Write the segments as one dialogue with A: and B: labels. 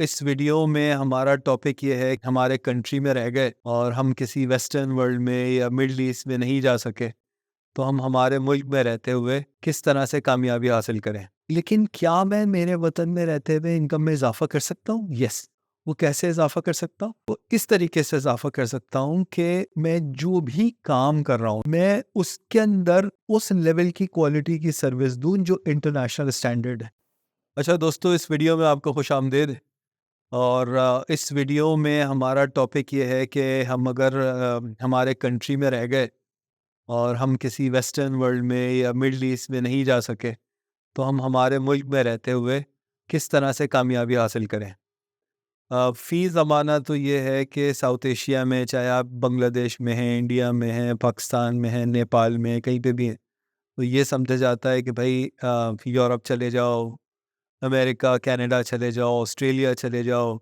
A: इस वीडियो में हमारा टॉपिक ये है कि हमारे कंट्री में रह गए और हम किसी वेस्टर्न वर्ल्ड में या मिडल ईस्ट में नहीं जा सके, तो हम हमारे मुल्क में रहते हुए किस तरह से कामयाबी हासिल करें। लेकिन क्या मैं मेरे वतन में रहते हुए इनकम में इजाफा कर सकता हूँ? यस। वो कैसे इजाफा कर सकता हूँ? वो इस तरीके से इजाफा कर सकता हूँ कि मैं जो भी काम कर रहा हूँ मैं उसके अंदर उस लेवल की क्वालिटी की सर्विस दूँ जो इंटरनेशनल स्टैंडर्ड है। अच्छा दोस्तों, इस वीडियो में आपको खुश आमदीद। और इस वीडियो में हमारा टॉपिक ये है कि हम अगर हमारे कंट्री में रह गए और हम किसी वेस्टर्न वर्ल्ड में या मिडल ईस्ट में नहीं जा सके, तो हम हमारे मुल्क में रहते हुए किस तरह से कामयाबी हासिल करें। फ़ी ज़माना तो ये है कि साउथ एशिया में, चाहे आप बांग्लादेश में हैं, इंडिया में हैं, पाकिस्तान में हैं, नेपाल में हैं, कहीं पे भी हैं, तो ये समझा जाता है कि भाई यूरोप चले जाओ, अमेरिका, कनाडा चले जाओ, ऑस्ट्रेलिया चले जाओ,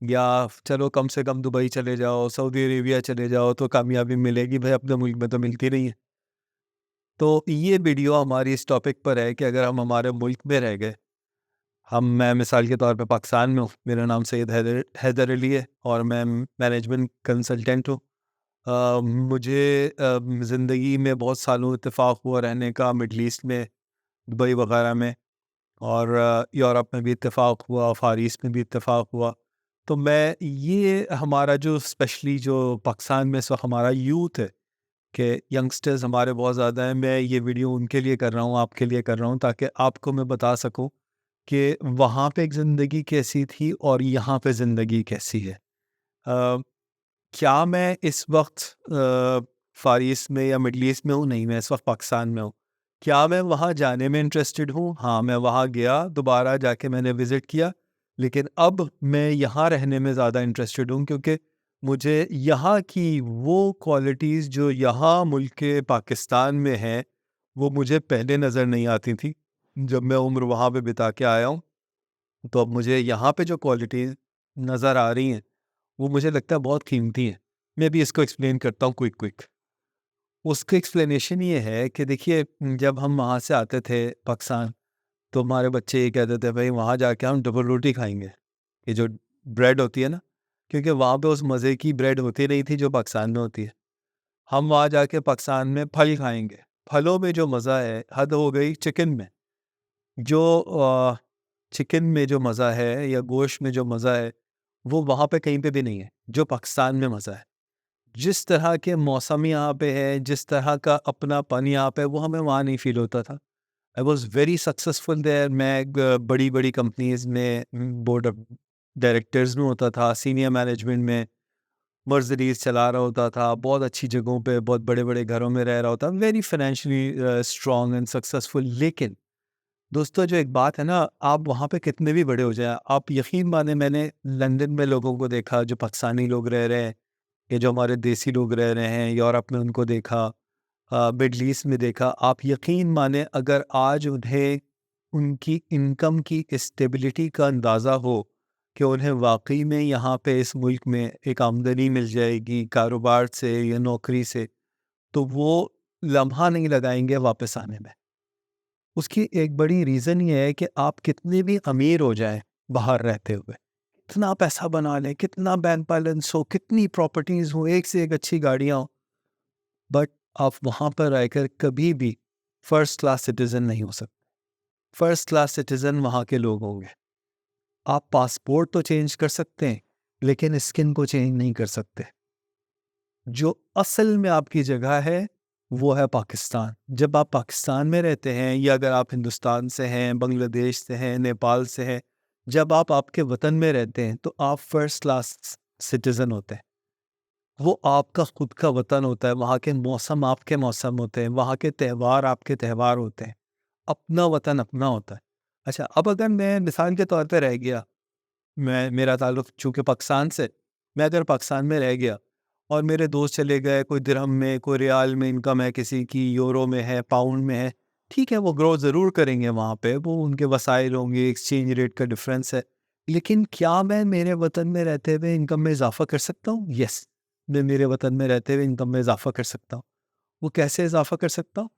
A: या चलो कम से कम दुबई चले जाओ, सऊदी अरेबिया चले जाओ तो कामयाबी मिलेगी। भाई अपने मुल्क में तो मिलती नहीं है। तो ये वीडियो हमारी इस टॉपिक पर है कि अगर हम हमारे मुल्क में रह गए, मैं मिसाल के तौर पे पाकिस्तान में हूँ, मेरा नाम सैयद हैदर हैदर अली है और मैं मैनेजमेंट कंसल्टेंट हूँ। मुझे ज़िंदगी में बहुत सालों इत्तेफ़ाक हुआ रहने का मिडल ईस्ट में, दुबई वगैरह में, और यूरोप में भी इत्तेफ़ाक हुआ, फ़ार ईस्ट में भी इत्तेफ़ाक हुआ। तो मैं ये हमारा जो स्पेशली जो पाकिस्तान में इस वक़्त हमारा यूथ है, कि यंगस्टर्स हमारे बहुत ज़्यादा हैं, मैं ये वीडियो उनके लिए कर रहा हूँ, आपके लिए कर रहा हूँ, ताकि आपको मैं बता सकूँ कि वहाँ पे एक ज़िंदगी कैसी थी और यहाँ पे ज़िंदगी कैसी है। क्या मैं इस वक़्त फ़ार ईस्ट में या मिडल ईस्ट में हूँ? नहीं, मैं इस वक़्त पाकिस्तान में हूँ। क्या मैं वहाँ जाने में इंटरेस्टेड हूँ? हाँ, मैं वहाँ गया, दोबारा जाके मैंने विज़िट किया, लेकिन अब मैं यहाँ रहने में ज़्यादा इंटरेस्टेड हूँ, क्योंकि मुझे यहाँ की वो क्वालिटीज़ जो यहाँ मुल्क के पाकिस्तान में हैं, वो मुझे पहले नज़र नहीं आती थी। जब मैं उम्र वहाँ पे बिता के आया हूँ, तो अब मुझे यहाँ पे जो क्वालिटीज़ नज़र आ रही हैं, वो मुझे लगता है बहुत कीमती हैं। मैं भी इसको एक्सप्लेन करता हूँ क्विक क्विक। उसकी एक्सप्लेनेशन ये है कि देखिए, जब हम वहाँ से आते थे पाकिस्तान, तो हमारे बच्चे ये कहते थे भाई वहाँ जाके हम डबल रोटी खाएँगे। ये जो ब्रेड होती है ना, क्योंकि वहाँ पे उस मज़े की ब्रेड होती नहीं थी जो पाकिस्तान में होती है। हम वहाँ जाके पाकिस्तान में फल खाएँगे। फलों में जो मज़ा है, हद हो गई चिकन में। जो चिकन में जो मज़ा है या गोश्त में जो मज़ा है, वो वहाँ पे कहीं पे भी नहीं है, जो पाकिस्तान में मज़ा है। जिस तरह के मौसम यहाँ पे है, जिस तरह का अपनापन यहाँ पे है, वो हमें वहाँ नहीं फ़ील होता था। I was very successful there. मैं बड़ी-बड़ी कंपनीज़ में बोर्ड ऑफ डायरेक्टर्स में होता था, सीनियर मैनेजमेंट में, मर्सिडीज़ चला रहा होता था, बहुत अच्छी जगहों पे, बहुत बड़े-बड़े घरों में रह रहा होता, very financially strong and successful. लेकिन दोस्तों, जो एक बात है ना, आप वहाँ पे कितने भी बड़े हो जाएँ, आप यकीन माने, मैंने लंदन में लोगों को देखा जो पाकिस्तानी लोग रह रहे हैं, ये जो हमारे देसी लोग रह रहे हैं, यूरोप में उनको देखा, मिडल ईस्ट में देखा। आप यकीन माने, अगर आज उन्हें उनकी इनकम की स्टेबिलिटी का अंदाज़ा हो कि उन्हें वाक़ई में यहाँ पे इस मुल्क में एक आमदनी मिल जाएगी कारोबार से या नौकरी से, तो वो लम्हा नहीं लगाएँगे वापस आने में। उसकी एक बड़ी रीज़न ये है कि आप कितने भी अमीर हो जाएँ बाहर रहते हुए, कितना पैसा बना लें, कितना बैंक बैलेंस हो, कितनी प्रॉपर्टीज़ हो, एक से एक अच्छी गाड़ियाँ हों, बट आप वहाँ पर रहकर कभी भी फर्स्ट क्लास सिटिज़न नहीं हो सकते। फर्स्ट क्लास सिटिज़न वहाँ के लोग होंगे। आप पासपोर्ट तो चेंज कर सकते हैं, लेकिन स्किन को चेंज नहीं कर सकते। जो असल में आपकी जगह है, वो है पाकिस्तान। जब आप पाकिस्तान में रहते हैं, या अगर आप हिंदुस्तान से हैं, बांग्लादेश से हैं, नेपाल से हैं, जब आप आपके वतन में रहते हैं, तो आप फर्स्ट क्लास सिटिज़न होते हैं। वो आपका खुद का वतन होता है, वहाँ के मौसम आपके मौसम होते हैं, वहाँ के त्यौहार आपके त्यौहार होते हैं। अपना वतन अपना होता है। अच्छा, अब अगर मैं मिसाल के तौर पे रह गया, मेरा ताल्लुक चूँकि पाकिस्तान से, मैं अगर पाकिस्तान में रह गया और मेरे दोस्त चले गए, कोई दिरहम में, कोई रियाल में इनकम है किसी की, यूरो में है, पाउंड में है, ठीक है, वो ग्रो ज़रूर करेंगे वहाँ पे, वो उनके वसाइल होंगे, एक्सचेंज रेट का डिफरेंस है। लेकिन क्या मैं मेरे वतन में रहते हुए इनकम में इज़ाफ़ा कर सकता हूँ? येस, मैं मेरे वतन में रहते हुए इनकम में इज़ाफ़ा कर सकता हूँ। वो कैसे इज़ाफ़ा कर सकता हूँ?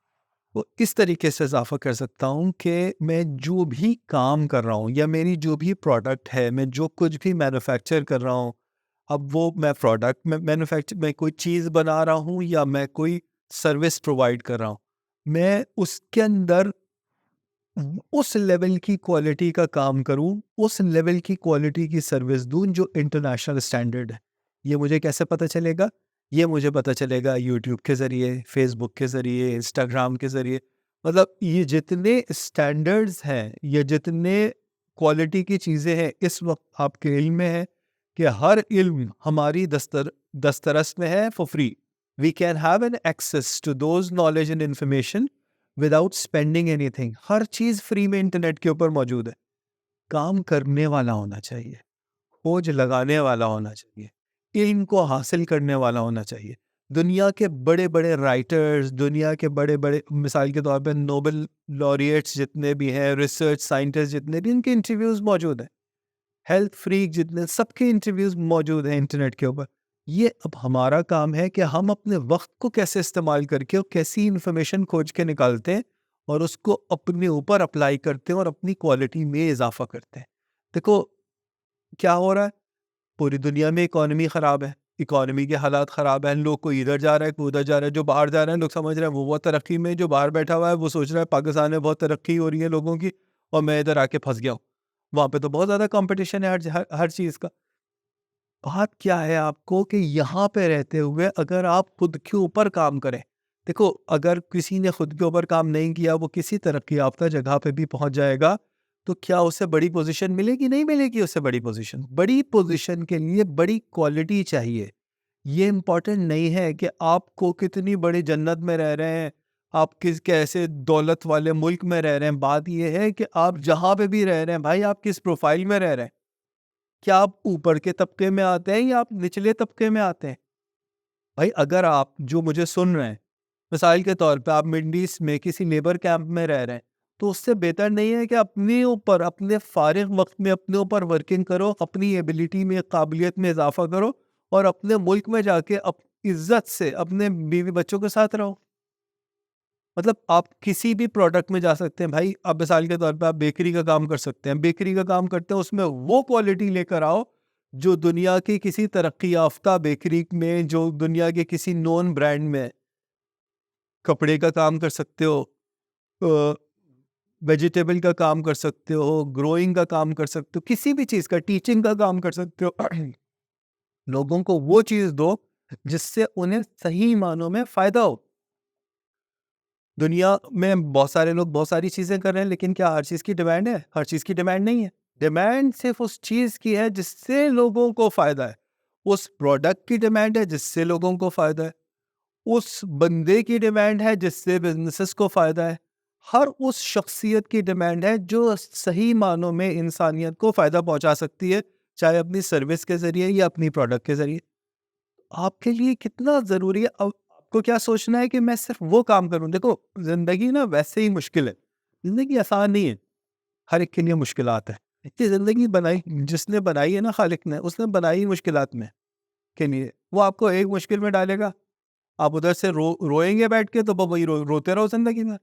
A: वो इस तरीके से इजाफा कर सकता हूँ कि मैं जो भी काम कर रहा हूँ या मेरी जो भी प्रोडक्ट है, मैं जो कुछ भी मैन्युफैक्चर कर रहा हूँ, अब वो मैं प्रोडक्ट में मैन्युफैक्चर मैं कोई चीज़ बना रहा हूँ या मैं कोई सर्विस प्रोवाइड कर रहा हूँ, मैं उसके अंदर उस लेवल की क्वालिटी का काम करूँ, उस लेवल की क्वालिटी की सर्विस दूँ जो इंटरनेशनल स्टैंडर्ड है। ये मुझे कैसे पता चलेगा? ये मुझे पता चलेगा यूट्यूब के ज़रिए, फेसबुक के ज़रिए, इंस्टाग्राम के ज़रिए। मतलब ये जितने स्टैंडर्ड्स हैं, ये जितने क्वालिटी की चीज़ें हैं, इस वक़्त आपके इल्म में है कि हर इल्म हमारी दस्तरस में है for free. We can have an access to those knowledge and information without spending anything. हर चीज फ्री में इंटरनेट के ऊपर मौजूद है। काम करने वाला होना चाहिए, खोज लगाने वाला होना चाहिए, इल्म को हासिल करने वाला होना चाहिए। दुनिया के बड़े बड़े राइटर्स, दुनिया के बड़े बड़े मिसाल के तौर पे नोबेल लॉरिएट्स जितने भी हैं, रिसर्च साइंटिस्ट जितने भी, इनके इंटरव्यूज मौजूद हैं। हेल्थ फ्रीक जितने, सबके इंटरव्यूज मौजूद हैं इंटरनेट के ऊपर। ये अब हमारा काम है कि हम अपने वक्त को कैसे इस्तेमाल करके और कैसी इंफॉर्मेशन खोज के निकालते हैं और उसको अपने ऊपर अप्लाई करते हैं और अपनी क्वालिटी में इजाफा करते हैं। देखो क्या हो रहा है, पूरी दुनिया में इकोनॉमी ख़राब है, इकोनॉमी के हालात ख़राब हैं, लोग कोई इधर जा रहा है, कोई उधर जा रहा है। जो बाहर जा रहे हैं लोग समझ रहे हैं वो बहुत तरक्की में, जो बाहर बैठा हुआ है वो सोच रहा है पाकिस्तान में बहुत तरक्की हो रही है लोगों की और मैं इधर आके फंस गया हूँ। वहाँ पे तो बहुत ज़्यादा कंपटीशन है हर चीज़ का। बात क्या है आपको कि यहाँ पे रहते हुए अगर आप खुद के ऊपर काम करें, देखो अगर किसी ने खुद के ऊपर काम नहीं किया, वो किसी तरक्की याफ्ता जगह पे भी पहुंच जाएगा, तो क्या उसे बड़ी पोजीशन मिलेगी? नहीं मिलेगी उसे बड़ी पोजीशन। बड़ी पोजीशन के लिए बड़ी क्वालिटी चाहिए। ये इम्पोर्टेंट नहीं है कि आपको कितनी बड़ी जन्नत में रह रहे हैं, आप किस कैसे दौलत वाले मुल्क में रह रहे हैं। बात यह है कि आप जहाँ पे भी रह रहे हैं भाई, आप किस प्रोफाइल में रह रहे हैं। क्या आप ऊपर के तबके में आते हैं या आप निचले तबके में आते हैं? भाई अगर आप जो मुझे सुन रहे हैं, मिसाल के तौर पे आप मिडल ईस्ट में किसी लेबर कैंप में रह रहे हैं, तो उससे बेहतर नहीं है कि अपने ऊपर, अपने फारिग वक्त में अपने ऊपर वर्किंग करो, अपनी एबिलिटी में, काबिलियत में इजाफा करो और अपने मुल्क में जाके इज्जत से अपने बीवी बच्चों के साथ रहो। मतलब आप किसी भी प्रोडक्ट में जा सकते हैं भाई। आप मिसाल के तौर पे आप बेकरी का काम कर सकते हैं, बेकरी का काम करते हैं, उसमें वो क्वालिटी लेकर आओ जो दुनिया की किसी तरक्की याफ्ता बेकरी में, जो दुनिया के किसी नॉन ब्रांड में। कपड़े का काम कर सकते हो, वेजिटेबल का काम कर सकते हो, ग्रोइंग का काम कर सकते हो, किसी भी चीज़ का, टीचिंग का काम कर सकते हो। लोगों को वो चीज़ दो जिससे उन्हें सही मानों में फ़ायदा हो। दुनिया में बहुत सारे लोग बहुत सारी चीज़ें कर रहे हैं, लेकिन क्या हर चीज़ की डिमांड है? हर चीज़ की डिमांड नहीं है। डिमांड सिर्फ़ उस चीज़ की है जिससे लोगों को फ़ायदा है। उस प्रोडक्ट की डिमांड है जिससे लोगों को फ़ायदा है। उस बंदे की डिमांड है जिससे बिज़नेसेस को फ़ायदा है। हर उस शख्सियत की डिमांड है जो सही मानों में इंसानियत को फ़ायदा पहुँचा सकती है, चाहे अपनी सर्विस के ज़रिए या अपनी प्रोडक्ट के ज़रिए। आपके लिए कितना ज़रूरी है, अब आपको क्या सोचना है कि मैं सिर्फ वो काम करूँ। देखो ज़िंदगी ना वैसे ही मुश्किल है, ज़िंदगी आसान नहीं है, हर एक के लिए मुश्किलात है। इतनी ज़िंदगी बनाई जिसने बनाई है ना, खालिक ने, उसने बनाई ही मुश्किलात में के लिए। वो आपको एक मुश्किल में डालेगा, आप उधर से रोएंगे बैठ के, तो वही रोते रहो ज़िंदगी में।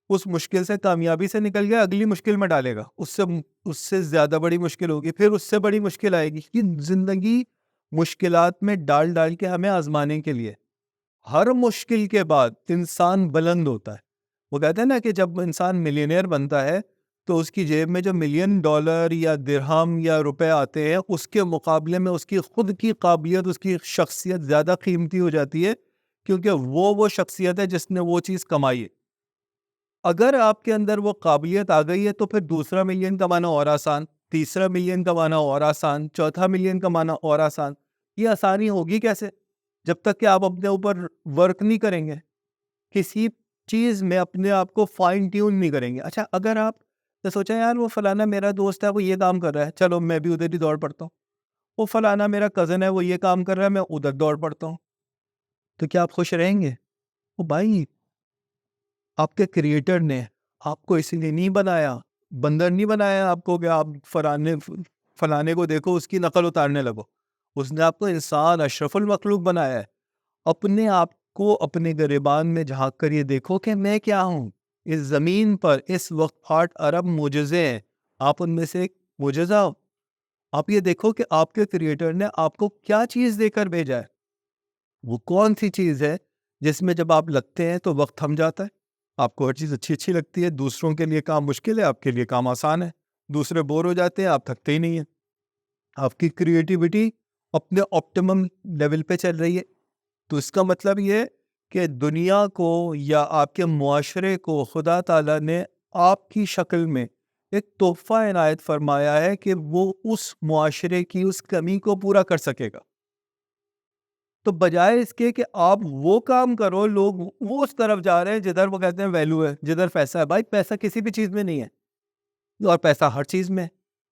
A: उस मुश्किल से, कामयाबी से निकल गया, अगली मुश्किल में डालेगा, उससे उससे ज़्यादा बड़ी मुश्किल होगी, फिर उससे बड़ी मुश्किल आएगी। ये ज़िंदगी मुश्किलात में डाल डाल के हमें आजमाने के लिए। हर मुश्किल के बाद इंसान बुलंद होता है। वो कहते हैं ना कि जब इंसान मिलियनेयर बनता है, तो उसकी जेब में जो मिलियन डॉलर या दिरहम या रुपए आते हैं, उसके मुकाबले में उसकी खुद की काबिलियत, उसकी शख्सियत ज़्यादा कीमती हो जाती है, क्योंकि वो शख्सियत है जिसने वो चीज़ कमाई है। अगर आपके अंदर वो काबिलियत आ गई है, तो फिर दूसरा मिलियन कमाना और आसान, तीसरा मिलियन कमाना और आसान, चौथा मिलियन कमाना और आसान। ये आसानी होगी कैसे? जब तक कि आप अपने ऊपर वर्क नहीं करेंगे, किसी चीज़ में अपने आप को फाइन ट्यून नहीं करेंगे। अच्छा, अगर आप ने सोचा यार वो फलाना मेरा दोस्त है, वो ये काम कर रहा है, चलो मैं भी उधर ही दौड़ पड़ता हूँ। वो फलाना मेरा कज़न है, वो ये काम कर रहा है, मैं उधर दौड़ पड़ता हूँ। तो क्या आप खुश रहेंगे? ओ भाई, आपके क्रिएटर ने आपको इसीलिए नहीं बनाया, बंदर नहीं बनाया आपको कि आप फलाने को देखो उसकी नकल उतारने लगो। उसने आपको इंसान, अशरफुल मखलूक बनाया है। अपने आप को अपने गिरेबान में झांक कर ये देखो कि मैं क्या हूँ। इस ज़मीन पर इस वक्त 8 अरब मुजज़े हैं, आप उनमें से एक मुजज़ा हो। आप ये देखो कि आपके क्रिएटर ने आपको क्या चीज़ देकर भेजा है। वो कौन सी चीज़ है जिसमें जब आप लगते हैं तो वक्त थम जाता है। आपको हर चीज़ अच्छी अच्छी लगती है, दूसरों के लिए काम मुश्किल है, आपके लिए काम आसान है। दूसरे बोर हो जाते हैं, आप थकते ही नहीं है। आपकी क्रिएटिविटी अपने ऑप्टिमम लेवल पे चल रही है। तो इसका मतलब ये है कि दुनिया को या आपके मुआशरे को खुदा ताला ने आपकी शक्ल में एक तोहफा इनायत फरमाया है कि वो उस मुआशरे की उस कमी को पूरा कर सकेगा। तो बजाय इसके कि आप वो काम करो, लोग वो उस तरफ जा रहे हैं जिधर वो कहते हैं वैल्यू है, जिधर पैसा है। भाई पैसा किसी भी चीज़ में नहीं है, और पैसा हर चीज़ में है।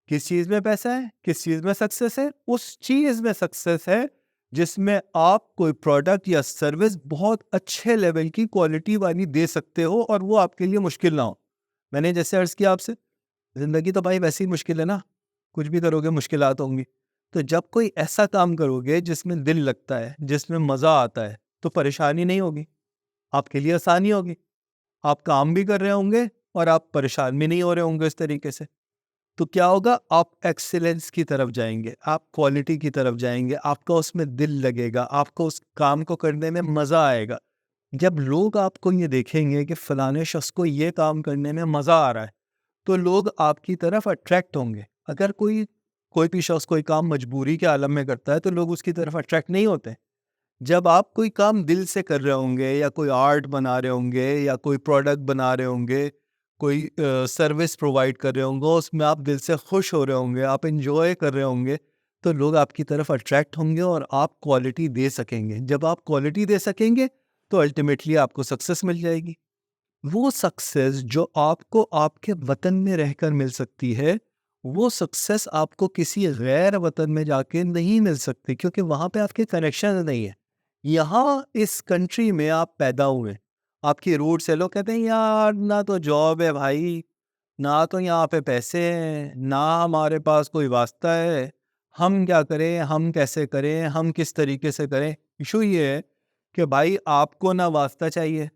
A: किस चीज़ में पैसा है, किस चीज़ में सक्सेस है? उस चीज़ में सक्सेस है जिसमें आप कोई प्रोडक्ट या सर्विस बहुत अच्छे लेवल की क्वालिटी वाली दे सकते हो और वो आपके लिए मुश्किल ना हो। मैंने जैसे अर्ज़ किया आपसे, ज़िंदगी तो भाई वैसे ही मुश्किल है ना, कुछ भी करोगे मुश्किलात होंगी। तो जब कोई ऐसा काम करोगे जिसमें दिल लगता है, जिसमें मज़ा आता है, तो परेशानी नहीं होगी, आपके लिए आसानी होगी। आप काम भी कर रहे होंगे और आप परेशान भी नहीं हो रहे होंगे इस तरीके से। तो क्या होगा, आप एक्सीलेंस की तरफ जाएँगे, आप क्वालिटी की तरफ जाएँगे, आपका उसमें दिल लगेगा, आपको उस काम को करने में मज़ा आएगा। जब लोग आपको ये देखेंगे कि फलाने शख्स को ये काम करने में मज़ा आ रहा है, तो लोग आपकी तरफ अट्रैक्ट होंगे। अगर कोई भी शख्स कोई काम मजबूरी के आलम में करता है, तो लोग उसकी तरफ अट्रैक्ट नहीं होते। जब आप कोई काम दिल से कर रहे होंगे या कोई आर्ट बना रहे होंगे या कोई प्रोडक्ट बना रहे होंगे, कोई सर्विस प्रोवाइड कर रहे होंगे, उसमें आप दिल से खुश हो रहे होंगे, आप इंजॉय कर रहे होंगे, तो लोग आपकी तरफ अट्रैक्ट होंगे और आप क्वालिटी दे सकेंगे। जब आप क्वालिटी दे सकेंगे तो अल्टीमेटली आपको सक्सेस मिल जाएगी। वो सक्सेस जो आपको आपके वतन में रहकर मिल सकती है, वो सक्सेस आपको किसी गैर वतन में जाके नहीं मिल सकती, क्योंकि वहाँ पे आपके कनेक्शन नहीं है। यहाँ इस कंट्री में आप पैदा हुए, आपकी रूट से लोग कहते हैं यार ना तो जॉब है भाई, ना तो यहाँ पे पैसे हैं, ना हमारे पास कोई वास्ता है, हम क्या करें, हम कैसे करें, हम किस तरीके से करें। इशू ये है कि भाई आपको ना वास्ता चाहिए,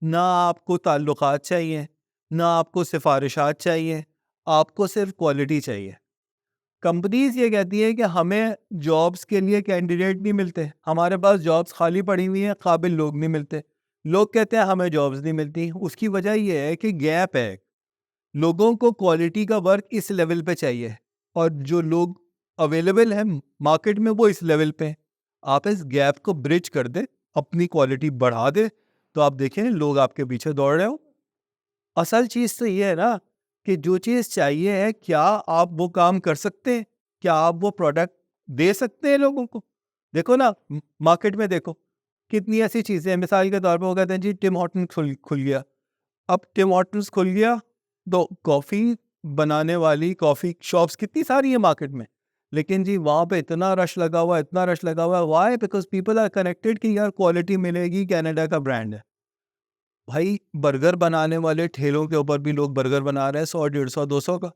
A: ना आपको ताल्लुकात चाहिए, ना आपको सिफारिशात चाहिए, आपको सिर्फ क्वालिटी चाहिए। कंपनीज ये कहती है कि हमें जॉब्स के लिए कैंडिडेट नहीं मिलते, हमारे पास जॉब्स खाली पड़ी हुई हैं, काबिल लोग नहीं मिलते। लोग कहते हैं हमें जॉब्स नहीं मिलती। उसकी वजह ये है कि गैप है। लोगों को क्वालिटी का वर्क इस लेवल पे चाहिए और जो लोग अवेलेबल हैं मार्केट में वो इस लेवल पे हैं। आप इस गैप को ब्रिज कर दे, अपनी क्वालिटी बढ़ा दे, तो आप देखें लोग आपके पीछे दौड़ रहे हो। असल चीज़ तो ये है ना कि जो चीज़ चाहिए है, क्या आप वो काम कर सकते हैं? क्या आप वो प्रोडक्ट दे सकते हैं लोगों को? देखो ना, मार्केट में देखो, कितनी ऐसी चीज़ें हैं। मिसाल के तौर पे वो कहते हैं जी टिम हॉर्टन्स खुल खुल गया। अब टिम हॉर्टन्स खुल गया, तो कॉफ़ी बनाने वाली कॉफ़ी शॉप्स कितनी सारी है मार्केट में। लेकिन जी वहाँ पे इतना रश लगा हुआ है, इतना रश लगा हुआ है। Why? Because people are connected कि यार क्वालिटी मिलेगी, कनाडा का ब्रांड है। भाई बर्गर बनाने वाले ठेलों के ऊपर भी लोग बर्गर बना रहे हैं 100, 150, 200 का।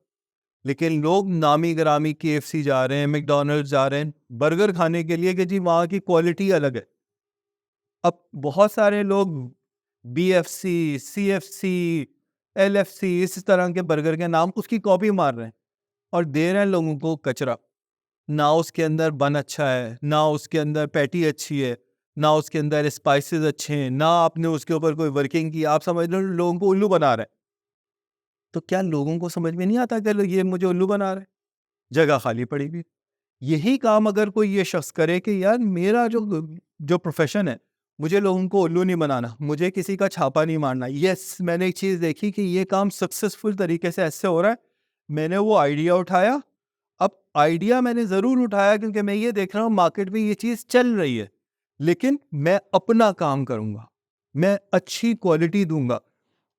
A: लेकिन लोग नामी गिरामी KFC जा रहे हैं, मैकडॉनल्ड्स जा रहे हैं बर्गर खाने के लिए कि जी वहाँ की क्वालिटी अलग है। अब बहुत सारे लोग BFC, CFC, LFC इस तरह के बर्गर के नाम उसकी कॉपी मार रहे हैं और दे रहे हैं लोगों को कचरा। ना उसके अंदर बन अच्छा है, ना उसके अंदर पैटी अच्छी है, ना उसके अंदर स्पाइसेस अच्छे हैं, ना आपने उसके ऊपर कोई वर्किंग की। आप समझ लो लोगों को उल्लू बना रहे हैं। तो क्या लोगों को समझ में नहीं आता कि ये मुझे उल्लू बना रहा है? जगह खाली पड़ी हुई। यही काम अगर कोई ये शख्स करे कि यार मेरा जो जो प्रोफेशन है, मुझे लोगों को उल्लू नहीं बनाना, मुझे किसी का छापा नहीं मारना। यस, मैंने एक चीज़ देखी कि ये काम सक्सेसफुल तरीके से ऐसे हो रहा है। मैंने वो आइडिया उठाया। अब आइडिया मैंने ज़रूर उठाया क्योंकि मैं ये देख रहा हूँ मार्केट में ये चीज़ चल रही है। लेकिन मैं अपना काम करूँगा, मैं अच्छी क्वालिटी दूँगा।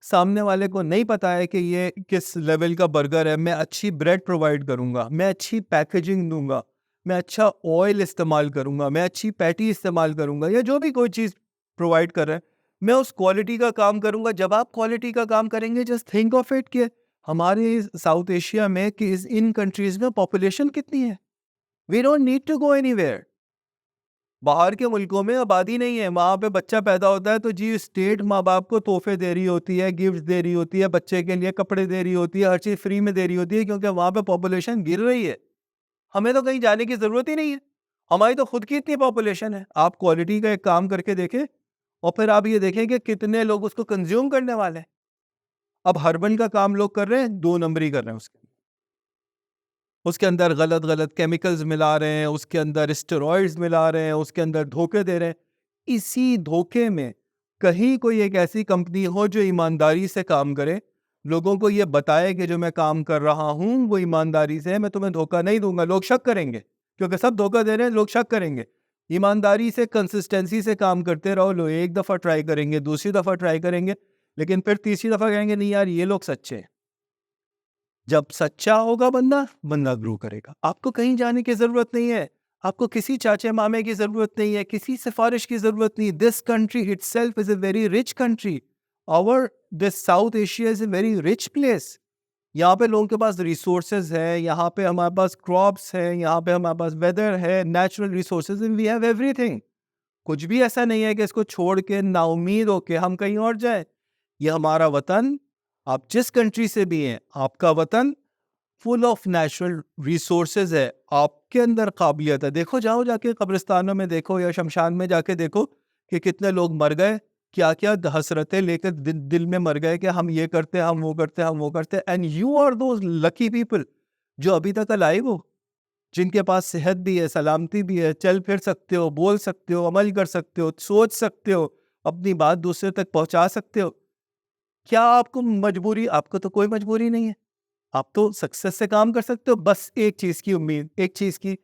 A: सामने वाले को नहीं पता है कि ये किस लेवल का बर्गर है, मैं अच्छी ब्रेड प्रोवाइड करूँगा, मैं अच्छी पैकेजिंग दूँगा, मैं अच्छा ऑयल इस्तेमाल करूँगा, मैं अच्छी पैटी इस्तेमाल करूँगा या जो भी कोई चीज़ प्रोवाइड कर रहा है, मैं उस क्वालिटी का काम करूँगा। जब आप क्वालिटी का काम करेंगे, जस्ट थिंक ऑफ इट कि हमारे इस साउथ एशिया में कि इन कंट्रीज़ में पॉपुलेशन कितनी है? We don't need to go anywhere. बाहर के मुल्कों में आबादी नहीं है, वहाँ पे बच्चा पैदा होता है तो जी स्टेट माँ बाप को तोहफे दे रही होती है, गिफ्ट दे रही होती है, बच्चे के लिए कपड़े दे रही होती है, हर चीज़ फ्री में दे रही होती है, क्योंकि वहाँ पे पॉपुलेशन गिर रही है। हमें तो कहीं जाने की ज़रूरत ही नहीं है, हमारी तो खुद की इतनी पॉपुलेशन है। आप क्वालिटी का एक काम करके देखें और फिर आप ये देखें कि कितने लोग उसको कंज्यूम करने वाले हैं। अब हर्बल का काम लोग कर रहे हैं, 2 नंबरी कर रहे हैं उसके अंदर गलत-गलत केमिकल्स मिला रहे हैं, उसके अंदर स्टेरॉइड्स मिला रहे हैं, उसके अंदर धोखे दे रहे हैं। इसी धोखे में कहीं कोई एक ऐसी कंपनी हो जो ईमानदारी से काम करे, लोगों को ये बताए कि जो मैं काम कर रहा हूँ वो ईमानदारी से है, मैं तुम्हें धोखा नहीं दूँगा। लोग शक करेंगे, क्योंकि सब धोखा दे रहे हैं, लोग शक करेंगे। ईमानदारी से, कंसिस्टेंसी से काम करते रहो, लोग एक दफ़ा ट्राई करेंगे, दूसरी दफ़ा ट्राई करेंगे, लेकिन फिर तीसरी दफ़ा कहेंगे नहीं यार ये लोग सच्चे हैं। जब सच्चा होगा बंदा, बंदा ग्रो करेगा। आपको कहीं जाने की ज़रूरत नहीं है, आपको किसी चाचे मामे की ज़रूरत नहीं है, किसी सिफ़ारिश की ज़रूरत नहीं है। This country itself is a very rich country. Our this South Asia is a very rich place. यहाँ पे लोगों के पास रिसोर्सेज़ है, यहाँ पे हमारे पास क्रॉप्स है, यहाँ पे हमारे पास वेदर है, natural resources and we have everything. कुछ भी ऐसा नहीं है कि इसको छोड़ के नाउम्मीद होके हम कहीं और जाएँ। ये हमारा वतन, आप जिस कंट्री से भी हैं, आपका वतन फुल ऑफ नेचुरल रिसोर्सेज है, आपके अंदर काबिलियत है। देखो, जाओ जाके कब्रिस्तानों में देखो या शमशान में जाके देखो कि कितने लोग मर गए, क्या क्या हसरतें लेकर दिल में मर गए कि हम ये करते, हम वो करते, हम वो करते। And you are those lucky people जो अभी तक अलाइव हो, जिनके पास सेहत भी है, सलामती भी है, चल फिर सकते हो, बोल सकते हो, अमल कर सकते हो, सोच सकते हो, अपनी बात दूसरे तक पहुंचा सकते हो। क्या आपको मजबूरी? आपको तो कोई मजबूरी नहीं है, आप तो सक्सेस से काम कर सकते हो। बस एक चीज की उम्मीद, एक चीज की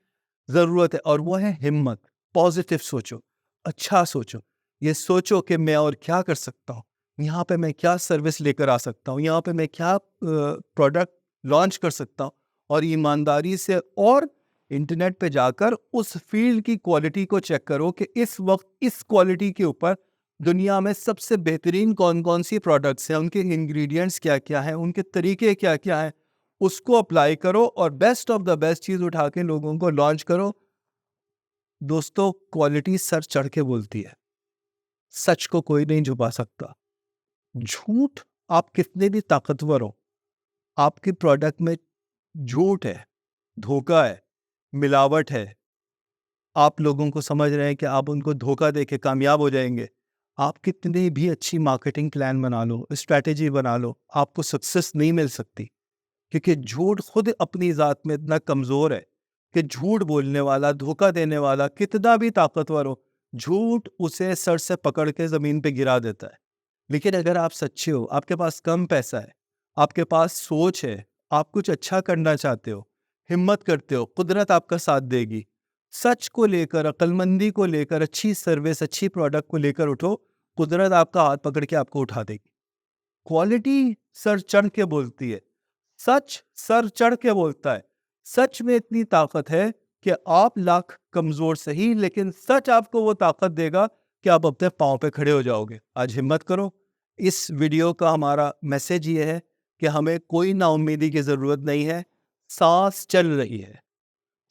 A: जरूरत है, और वो है हिम्मत। पॉजिटिव सोचो, अच्छा सोचो, ये सोचो कि मैं और क्या कर सकता हूँ, यहाँ पे मैं क्या सर्विस लेकर आ सकता हूँ, यहाँ पे मैं क्या प्रोडक्ट लॉन्च कर सकता हूँ, और ईमानदारी से और इंटरनेट पे जाकर उस फील्ड की क्वालिटी को चेक करो कि इस वक्त इस क्वालिटी के ऊपर दुनिया में सबसे बेहतरीन कौन कौन सी प्रोडक्ट्स हैं, उनके इंग्रेडिएंट्स क्या क्या हैं, उनके तरीके क्या क्या हैं, उसको अप्लाई करो और बेस्ट ऑफ द बेस्ट चीज़ उठा के लोगों को लॉन्च करो। दोस्तों, क्वालिटी सर चढ़ के बोलती है, सच को कोई नहीं छुपा सकता। झूठ, आप कितने भी ताकतवर हो, आपके प्रोडक्ट में झूठ है, धोखा है, मिलावट है, आप लोगों को समझ रहे हैं कि आप उनको धोखा देके कामयाब हो जाएंगे। आप कितनी भी अच्छी मार्केटिंग प्लान बना लो, स्ट्रैटेजी बना लो, आपको सक्सेस नहीं मिल सकती, क्योंकि झूठ खुद अपनी ज़ात में इतना कमज़ोर है कि झूठ बोलने वाला, धोखा देने वाला कितना भी ताकतवर हो, झूठ उसे सर से पकड़ के ज़मीन पे गिरा देता है। लेकिन अगर आप सच्चे हो, आपके पास कम पैसा है, आपके पास सोच है, आप कुछ अच्छा करना चाहते हो, हिम्मत करते हो, कुदरत आपका साथ देगी। सच को लेकर, अक्लमंदी को लेकर, अच्छी सर्विस, अच्छी प्रोडक्ट को लेकर उठो, कुदरत आपका हाथ पकड़ के आपको उठा देगी। क्वालिटी सर चढ़ के बोलती है, सच सर चढ़ के बोलता है। सच में इतनी ताकत है कि आप लाख कमजोर सही, लेकिन सच आपको वो ताकत देगा कि आप अपने पाँव पे खड़े हो जाओगे। आज हिम्मत करो। इस वीडियो का हमारा मैसेज ये है कि हमें कोई नाउम्मीदी की ज़रूरत नहीं है। सांस चल रही है,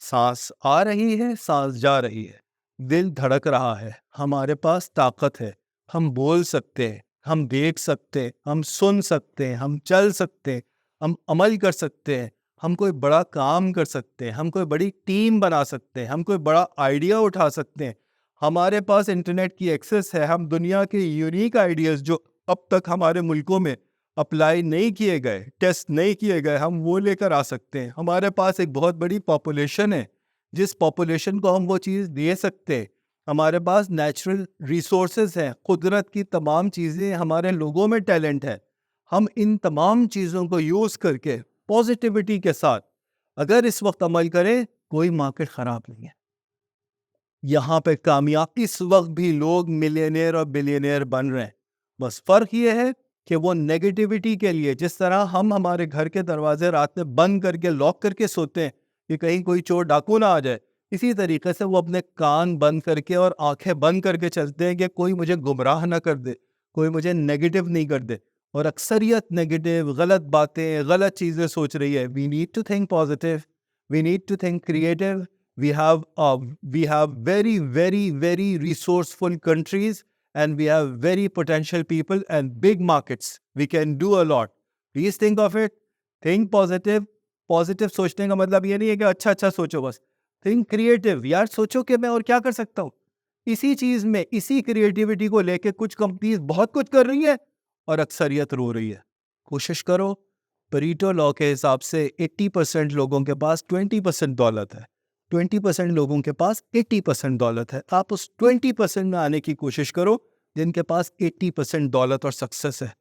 A: सांस आ रही है, सांस जा रही है, दिल धड़क रहा है, हमारे पास ताकत है, हम बोल सकते हैं, हम देख सकते हैं, हम सुन सकते हैं, हम चल सकते हैं, हम अमल कर सकते हैं, हम कोई बड़ा काम कर सकते हैं, हम कोई बड़ी टीम बना सकते हैं, हम कोई बड़ा आइडिया उठा सकते हैं। हमारे पास इंटरनेट की एक्सेस है, हम दुनिया के यूनिक आइडियाज़ जो अब तक हमारे मुल्कों में अप्लाई नहीं किए गए, टेस्ट नहीं किए गए, हम वो लेकर आ सकते हैं। हमारे पास एक बहुत बड़ी पॉपुलेशन है, जिस पॉपुलेशन को हम वो चीज़ दे सकते हैं। हमारे पास नेचुरल रिसोर्सेज हैं, कुदरत की तमाम चीज़ें, हमारे लोगों में टैलेंट है। हम इन तमाम चीज़ों को यूज़ करके पॉजिटिविटी के साथ अगर इस वक्त अमल करें, कोई मार्केट ख़राब नहीं है। यहाँ पे कामयाब इस वक्त भी लोग मिलियनेयर और बिलियनेयर बन रहे हैं। बस फ़र्क ये है कि वो नेगेटिविटी के लिए, जिस तरह हम हमारे घर के दरवाजे रात में बंद करके लॉक करके सोते हैं कि कहीं कोई चोर डाकू ना आ जाए, इसी तरीके से वो अपने कान बंद करके और आंखें बंद करके चलते हैं कि कोई मुझे गुमराह ना कर दे, कोई मुझे नेगेटिव नहीं कर दे। और अक्सरियत नेगेटिव, गलत बातें, गलत चीज़ें सोच रही है। We need to think positive, we need to think creative, we have very resourceful countries, and we have very potential people and big markets. We can do a lot. Please think of it. Think positive. Positive सोचने का मतलब ये नहीं है कि अच्छा अच्छा सोचो बस. Think creative. यार सोचो कि मैं और क्या कर सकता हूँ. इसी चीज में, इसी क्रिएटिविटी को लेके कुछ कंपनीज बहुत कुछ कर रही है और अक्सरियत रो रही है. कोशिश करो. परीटो लॉ के हिसाब से 80% लोगों के पास 20% दौलत है, 20% लोगों के पास 80% दौलत है. आप उस 20% में आने की कोशिश करो जिनके पास 80% दौलत और सक्सेस है.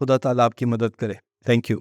A: खुदा ताला आपकी मदद करे. Thank you.